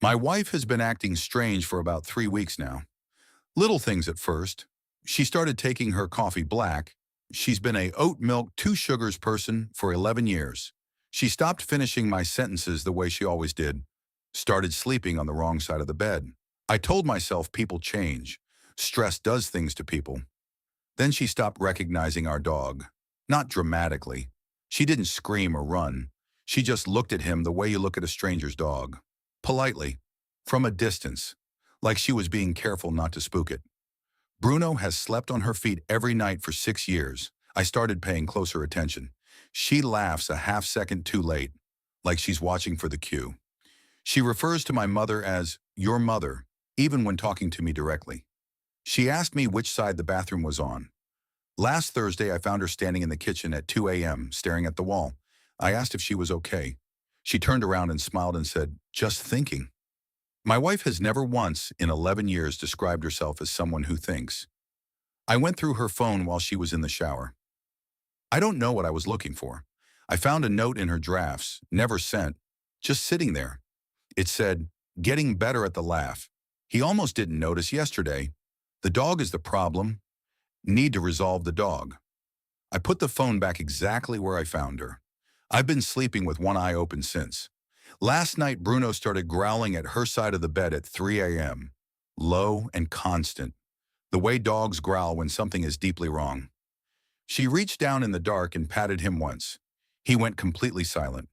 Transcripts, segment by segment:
My wife has been acting strange for about 3 weeks now. Little things at first. She started taking her coffee black. She's been a oat milk 2 sugars person for 11 years. She stopped finishing my sentences the way she always did. Started sleeping on the wrong side of the bed. I told myself people change. Stress does things to people. Then she stopped recognizing our dog. Not dramatically. She didn't scream or run. She just looked at him the way you look at a stranger's dog. Politely. From a distance. Like she was being careful not to spook it. Bruno has slept on her feet every night for 6 years. I started paying closer attention. She laughs a half second too late, like she's watching for the cue. She refers to my mother as your mother, even when talking to me directly. She asked me which side the bathroom was on. Last Thursday, I found her standing in the kitchen at 2 a.m., staring at the wall. I asked if she was okay. She turned around and smiled and said, "Just thinking." My wife has never once in 11 years described herself as someone who thinks. I went through her phone while she was in the shower. I don't know what I was looking for. I found a note in her drafts, never sent, just sitting there. It said, "Getting better at the laugh. He almost didn't notice yesterday. The dog is the problem. Need to resolve the dog." I put the phone back exactly where I found her. I've been sleeping with one eye open since. Last night, Bruno started growling at her side of the bed at 3 a.m. Low and constant. The way dogs growl when something is deeply wrong. She reached down in the dark and patted him once. He went completely silent.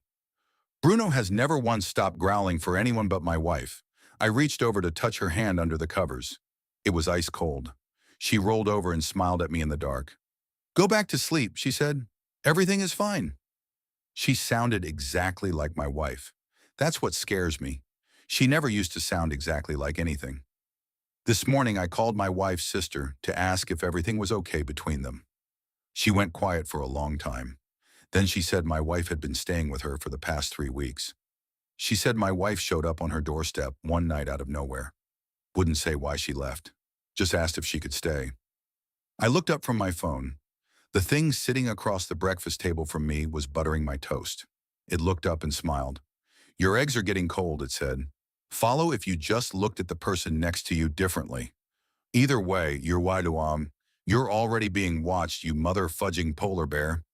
Bruno has never once stopped growling for anyone but my wife. I reached over to touch her hand under the covers. It was ice cold. She rolled over and smiled at me in the dark. "Go back to sleep," she said. "Everything is fine." She sounded exactly like my wife. That's what scares me. She never used to sound exactly like anything. This morning, I called my wife's sister to ask if everything was okay between them. She went quiet for a long time. Then she said my wife had been staying with her for the past 3 weeks. She said my wife showed up on her doorstep one night out of nowhere. Wouldn't say why she left. Just asked if she could stay. I looked up from my phone. The thing sitting across the breakfast table from me was buttering my toast. It looked up and smiled. "Your eggs are getting cold," it said. "Follow if you just looked at the person next to you differently. Either way, you're wide. You're already being watched, you mother fudging polar bear."